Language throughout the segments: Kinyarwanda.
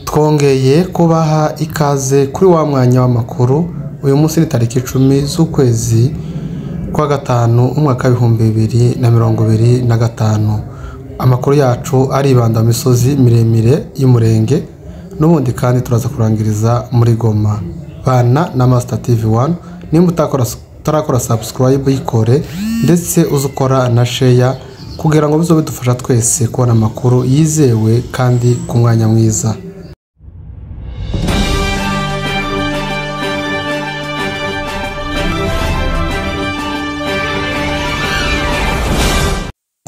twongeye kubaha ikaze kuri wa mwanya w'amakuru. Uyu munsi ni tariki 10 z'ukwezi kwa gatanu umwaka w'ibihumbi 2025. Amakuru yacu aribanda mu misozi miremire y'umurenge, n'ubundi kandi turaza kurangiriza muri Goma. Bana na Master TV1, nimba utarakora subscribe yikore, ndetse uzukora na share kugira ngo bizobe dufasha twese kubona amakuru yizewe kandi ku mwanya mwiza.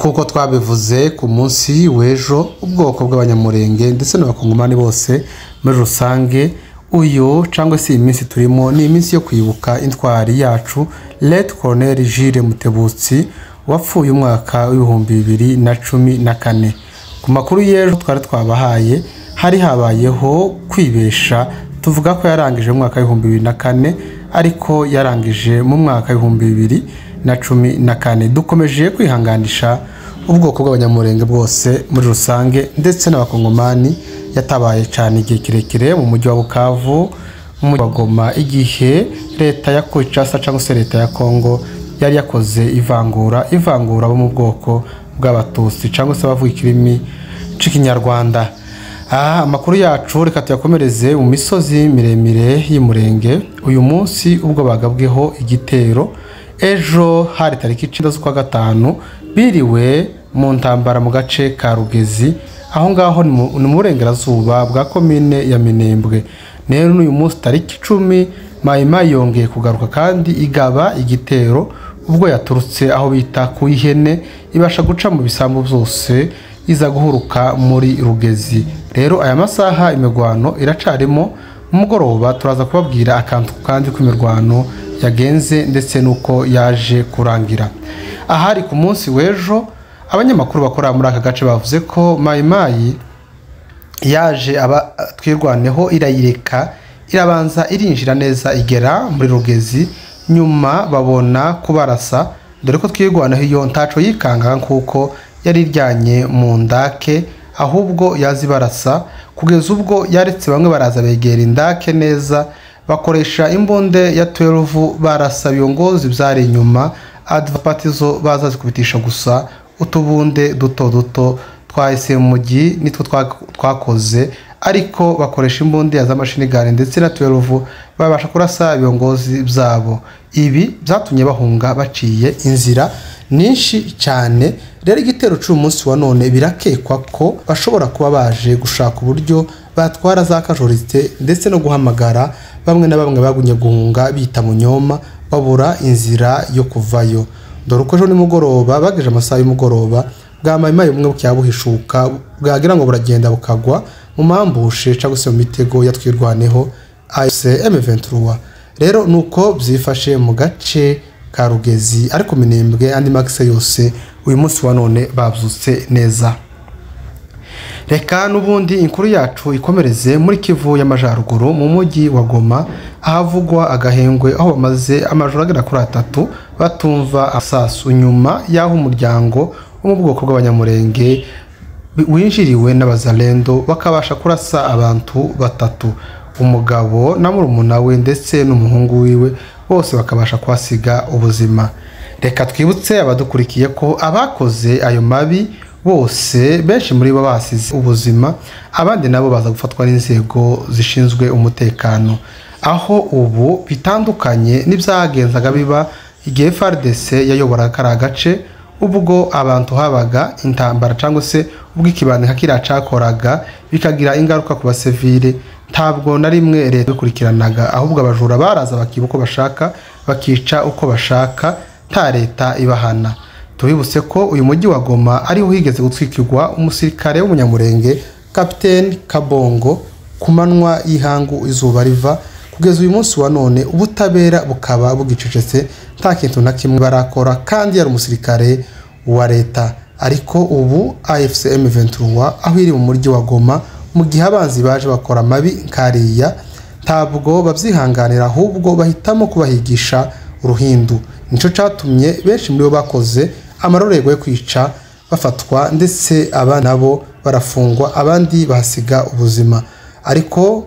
Kuko twabivuze ku munsi w'ejo, ubwoko bw'abanyamurenge ndetse n'abakongomani bose muri rusange, uyu cyangwa se iminsi turimo ni iminsi yo kwibuka intwari yacu Lt Colonel Jules Mutebutsi wapfuye umwaka w'ibihumbi 2014. Ku makuru y'ejo twari twabahaye, hari habayeho kwibesha tuvuga ko yarangije mu mwaka w'ibihumbi 2004 ariko yarangije mu mwaka w'ibihumbi 2014. Dukomeje kwihanganisha ubwoko bw'abanyamurenge bwose muri rusange ndetse n'abakongomani yatabaye cyane igihe kirekire mu mujyi wa Bukavu, mu Goma, igihe leta ya Kinshasa cyangwa se leta ya Kongo yari yakoze ivangura bo mu bwoko bw'abatutsi cyangwa se bavuga ikirimi cy'ikinyarwanda. Amakuru yacu reka tuyakomereze mu misozi miremire y'umurenge. Uyu munsi ubwo bagabweho igitero, ejo hari tariki 9 z'ukwa gatanu, biriwe mu ntambara mu gace ka Rugezi, aho ngaho ni mu burengerazuba bwa komine ya Minembwe. Nero uyu munsi tariki 10 Mayimayi yongeye kugaruka kandi igaba igitero, ubwo yaturutse aho bita ku ihene, ibasha guca mu bisambu byose iza guhuruka muri Rugezi. Rero aya masaha imigwano iracarimo. Mugoroba turaza kubabwira akantu kandi kw'imirwano yagenze ndetse nuko yaje kurangira. Ahari ku munsi w'ejo, abanyamakuru bakora muri aka gace bavuze ko Mayimayi yaje twirwaneho irayireka, irabanza irinjira neza igera muri Rugezi, nyuma babona kubarasa, dore ko twirwaneho iyo ntaco yikanga kuko yari iryanye mu ndake, ahubwo yazibarasa kugeza ubwo yaretse bamwe baraza begera indake neza, bakoresha imbunde ya 12 barasa byongozi byari inyuma, advapatizo baza zikubitisha gusa utubunde duto twahise mu mujyi nitwo twakoze, ariko bakoresha imbunde ya zamashini gare ndetse na 12 babasha kurasa byongozi byabo. Ibi byatumye bahunga baciye inzira nyinshi cyane. Rero igitero cy'umunsi wa none birakekwa ko bashobora kuba baje gushaka uburyo batwara za kajorite ndetse no guhamagara bamwe na bamwe bagunye guhunga bita Munyoma, babura inzira yo kuvayo. Dore uko ejo ni mugoroba bageje amasaha y'umugoroba bwa Mayimayi bumwe bukyabuhishuka, bwagira ngo buragenda bukagwa mu mambushe cyangwa se mu mitego yatwirwaneho AFC M23. Rero nuko byifashe mu gace ka Rugezi, ariko Minembwe andi max yose uyu munsi wa none babyutse neza. Reka nubundi inkuru yacu ikomereze muri Kivu y'Amajyaruguru mu mujyi wa Goma, ahavugwa agahengwe aho bamaze amajoro agera kuri 3 batumva asasu, nyuma yaho umuryango wo mu bwoko bw'abanyamurenge winjiriwe n'abazalendo bakabasha kurasa abantu 3, umugabo na murumuna we ndetse n'umuhungu wiwe, bose bakabasha kwasiga ubuzima. Reka twibutse abadukurikiye ko abakoze ayo mabi bose benshi muri bo basize ubuzima, abandi nabo baza gufatwa n'inzego zishinzwe umutekano, aho ubu bitandukanye n'ibyagenzaga biba igihe FARDC yayobora kara gace, ubwo abantu habaga intambara cyangwa se ubwo ikibane kiracakoraga bikagira ingaruka ku basivile. Ntabwo na rimwe leta bikurikiranaga, ahubwo abajura baraza bakiba uko bashaka, bakica uko bashaka, nta leta ibahana. Tubibutse ko uyu mujyi wa Goma ariho higeze gutwikirwa umusirikare w'umunyamurenge Captain Kabongo ku manwa y'ihangu izuba riva. Kugeza uyu munsi wa none ubutabera bukaba bugicecetse, nta kintu na kimwe barakora, kandi yari umusirikare wa leta. Ariko ubu AFC M23 aho iri mu mujyi wa Goma, mu gihe abanzi baje bakora mabi nkariya, ntabwo babyihanganira, ahubwo bahitamo kubahigisha uruhindu. Nico catumye benshi muri bo bakoze amarorego yo kwica bafatwa, ndetse abana nabo barafungwa, abandi bahasiga ubuzima. ariko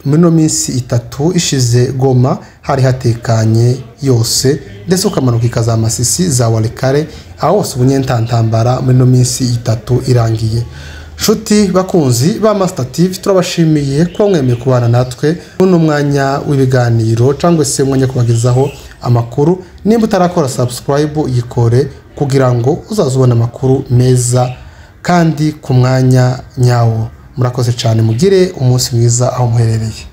muri minsi 3 ishize Goma hari hatekanye yose ndetse ukamanuka ikaza Masisi za Walikale aho ubunyentantambara muri minsi 3 irangiye. Shuti bakunzi ba Master TV turabashimiye ko mwemeye kubana natwe uno mwanya w'ibiganiro cyangwa se mwanya kubagezaho amakuru. Nimba utarakora subscribe yikore kugira ngo uzazubona amakuru meza kandi ku mwanya nyawo. Murakoze cyane, mugire umunsi mwiza aho muherereye.